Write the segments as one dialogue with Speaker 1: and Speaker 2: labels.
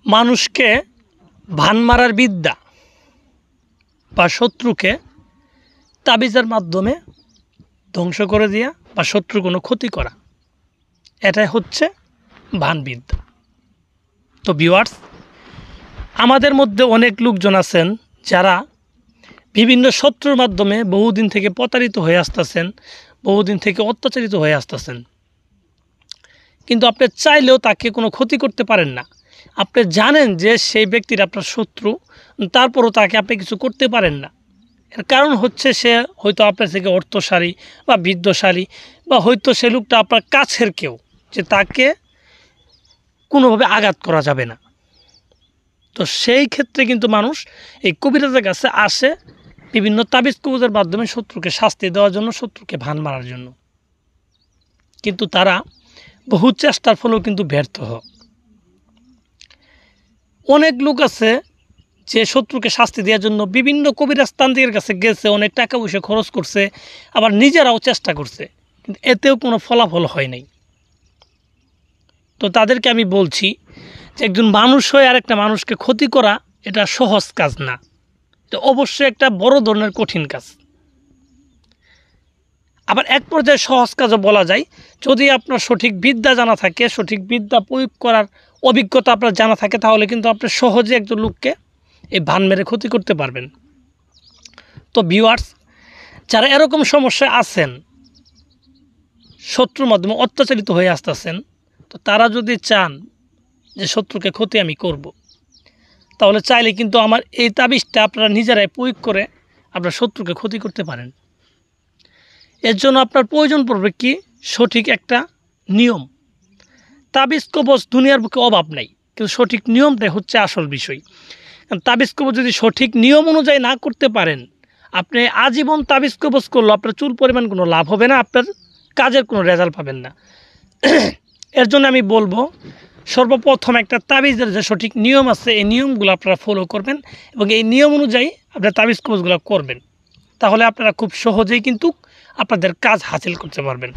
Speaker 1: মানুষকে ভান মারার বিদ্যা বা শত্রুকে তাবিজের মাধ্যমে ধ্বংস করে দেওয়া বা শত্রুর কোনো ক্ষতি করা, এটাই হচ্ছে ভানবিদ্যা। তো ভিউয়ার্স, আমাদের মধ্যে অনেক লোকজন আছেন যারা বিভিন্ন শত্রুর মাধ্যমে বহুদিন থেকে প্রতারিত হয়ে আসতেছেন, বহুদিন থেকে অত্যাচারিত হয়ে আসতেছেন, কিন্তু আপনি চাইলেও তাকে কোনো ক্ষতি করতে পারেন না। আপনি জানেন যে সেই ব্যক্তির আপনার শত্রু, তারপরও তাকে আপনি কিছু করতে পারেন না। এর কারণ হচ্ছে সে হয়তো আপনার থেকে অর্থশালী বা বিদ্যশালী, বা হয়তো সে লোকটা আপনার কাছের কেউ, যে তাকে কোনোভাবে আঘাত করা যাবে না। তো সেই ক্ষেত্রে কিন্তু মানুষ এই কবিরাজের কাছে আসে বিভিন্ন তাবিজ কবজের মাধ্যমে শত্রুকে শাস্তি দেওয়ার জন্য, শত্রুকে ভান মারার জন্য। কিন্তু তারা বহু চেষ্টার ফলেও কিন্তু ব্যর্থ হয়। অনেক লোক আছে যে শত্রুকে শাস্তি দেওয়ার জন্য বিভিন্ন কবিরাজ তান্ত্রিকের কাছে গেছে, অনেক টাকা পয়সা খরচ করছে, আবার নিজেরাও চেষ্টা করছে, কিন্তু এতেও কোনো ফলাফল হয় নাই। তো তাদেরকে আমি বলছি যে একজন মানুষ হয়ে আরেকটা মানুষকে ক্ষতি করা এটা সহজ কাজ না, এটা অবশ্যই একটা বড় ধরনের কঠিন কাজ। আবার এক পর্যায়ে সহজ কাজও বলা যায়, যদি আপনার সঠিক বিদ্যা জানা থাকে, সঠিক বিদ্যা প্রয়োগ করার অভিজ্ঞতা আপনার জানা থাকে, তাহলে কিন্তু আপনি সহজে একজন লোককে এই ভান মেরে ক্ষতি করতে পারবেন। তো ভিউয়ার্স, যারা এরকম সমস্যায় আছেন, শত্রুর মাধ্যমে অত্যাচারিত হয়ে আসতেছেন, তো তারা যদি চান যে শত্রুকে ক্ষতি আমি করব, তাহলে চাইলে কিন্তু আমার এই তাবিজটা আপনারা নিজেরাই প্রয়োগ করে আপনার শত্রুকে ক্ষতি করতে পারেন। এর জন্য আপনার প্রয়োজন পড়বে কি, সঠিক একটা নিয়ম। তাবিজ কবজ দুনিয়ার বুকে অভাব নাই, কিন্তু সঠিক নিয়মটাই হচ্ছে আসল বিষয়। তাবিজ কবজ যদি সঠিক নিয়ম অনুযায়ী না করতে পারেন, আপনি আজীবন তাবিজ কবজ করলে আপনার চুল পরিমাণ কোনো লাভ হবে না, আপনার কাজের কোনো রেজাল্ট পাবেন না। এর জন্য আমি বলবো, সর্বপ্রথম একটা তাবিজের যে সঠিক নিয়ম আছে, এই নিয়মগুলো আপনারা ফলো করবেন এবং এই নিয়ম অনুযায়ী আপনার তাবিজ কবজগুলো করবেন। তাহলে আপনারা খুব সহজেই কিন্তু আপনাদের কাজ হাসিল করতে পারবেন।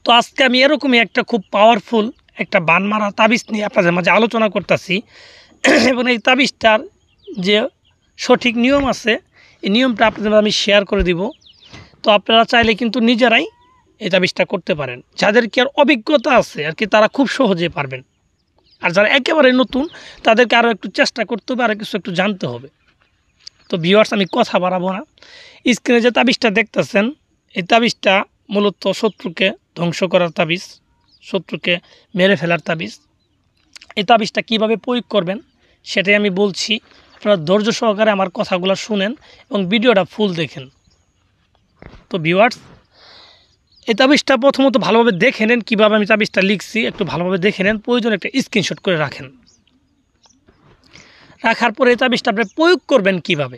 Speaker 1: তো আজকে আমি এরকমই একটা খুব পাওয়ারফুল একটা বান মারা তাবিজ নিয়ে আপনাদের মাঝে আলোচনা করতেছি, এবং এই তাবিজটার যে সঠিক নিয়ম আছে, এই নিয়মটা আপনাদের আমি শেয়ার করে দিব। তো আপনারা চাইলে কিন্তু নিজেরাই এই তাবিজটা করতে পারেন। যাদের কি আর অভিজ্ঞতা আছে আর কি, তারা খুব সহজে পারবেন। আর যারা একেবারে নতুন, তাদেরকে আরও একটু চেষ্টা করতে হবে, আরও কিছু একটু জানতে হবে। তো ভিউয়ার্স, আমি কথা বাড়াবো না। স্ক্রিনে যে তাবিজটা দেখতেছেন, এই তাবিজটা মূলত শত্রুকে ধ্বংস করার তাবিজ, শত্রুকে মেরে ফেলার তাবিজ। এই তাবিজটা কীভাবে প্রয়োগ করবেন সেটাই আমি বলছি। আপনারা ধৈর্য সহকারে আমার কথাগুলো শুনেন এবং ভিডিওটা ফুল দেখেন। তো ভিউয়ার্স, এই তাবিজটা প্রথমত ভালোভাবে দেখে নেন, কীভাবে আমি তাবিজটা লিখছি একটু ভালোভাবে দেখে নেন, প্রয়োজন একটা স্ক্রিনশট করে রাখেন। রাখার পরে এই তাবিজটা আপনি প্রয়োগ করবেন কিভাবে।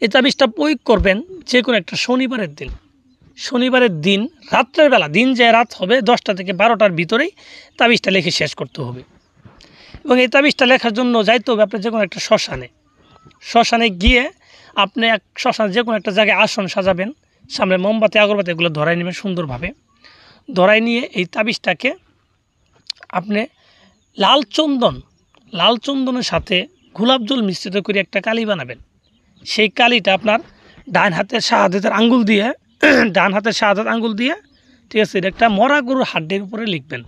Speaker 1: এই তাবিজটা প্রয়োগ করবেন যে কোনো একটা শনিবারের দিন। শনিবারের দিন রাত্রের বেলা, দিন যে রাত হবে 10টা থেকে 12টার ভিতরেই তাবিজটা লিখে শেষ করতে হবে। এবং এই তাবিজটা লেখার জন্য যাইতে হবে আপনার যে কোনো একটা শ্মশানে গিয়ে আপনি শ্মশানে যে কোনো একটা জায়গায় আসন সাজাবেন, সামনে মোমবাতি আগরবাতি এগুলো ধরাই নেবেন সুন্দরভাবে। ধরাই নিয়ে এই তাবিজটাকে আপনি লাল চন্দনের সাথে গোলাপ জল মিশ্রিত করে একটা কালি বানাবেন। সেই কালিটা আপনার ডান হাতের শাহাদাতের আঙ্গুল দিয়ে ঠিক আছে, এটা একটা মরা গরুর হাড্ডির উপরে লিখবেন।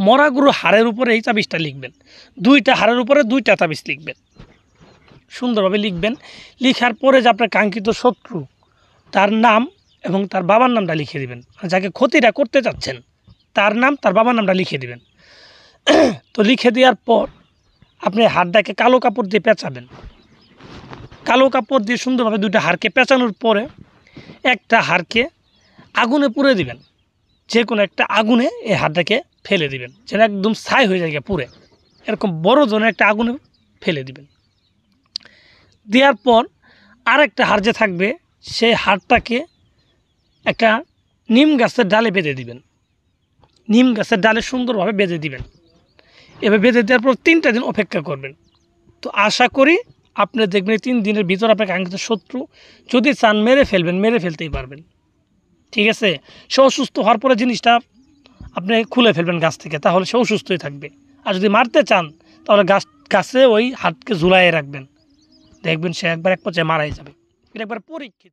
Speaker 1: মরা গরুর হাড়ের উপরে এই তাবিজটা লিখবেন। 2টা হাড়ের উপরে 2টা তাবিজ লিখবেন, সুন্দরভাবে লিখবেন। লিখার পরে যে আপনার কাঙ্ক্ষিত শত্রু, তার নাম এবং তার বাবার নামটা লিখে দিবেন। যাকে ক্ষতিটা করতে চাচ্ছেন তার নাম, তার বাবার নামটা লিখে দিবেন। তো লিখে দেওয়ার পর আপনি হাড়টাকে কালো কাপড় দিয়ে পেঁচাবেন। কালো কাপড় দিয়ে সুন্দরভাবে 2টা হাড়কে পেঁচানোর পরে একটা হাড়কে আগুনে পুড়ে দিবেন। যে কোনো একটা আগুনে এই হাড়টাকে ফেলে দিবেন, যেন একদম ছাই হয়ে যায় পুড়ে, এরকম বড় ধরনের একটা আগুনে ফেলে দিবেন। দেওয়ার পর আরেকটা হাড় যে থাকবে, সেই হাড়টাকে একটা নিম গাছের ডালে বেঁধে দিবেন। নিম গাছের ডালে সুন্দরভাবে বেঁধে দিবেন। এবার বেঁধে দেওয়ার পর 3টা দিন অপেক্ষা করবেন। তো আশা করি আপনি দেখবেন 3 দিনের ভিতর আপনার কাঙ্ক্ষিত শত্রু যদি চান মেরে ফেলতেই পারবেন। ঠিক আছে, সে অসুস্থ হওয়ার পরে জিনিসটা আপনি খুলে ফেলবেন গাছ থেকে, তাহলে সে অসুস্থই থাকবে। আর যদি মারতে চান তাহলে গাছে ওই হাতকে ঝুলাইয়ে রাখবেন, দেখবেন সে একবার এক পর্যায়ে মারাই যাবে। এটা একবার পরীক্ষিত।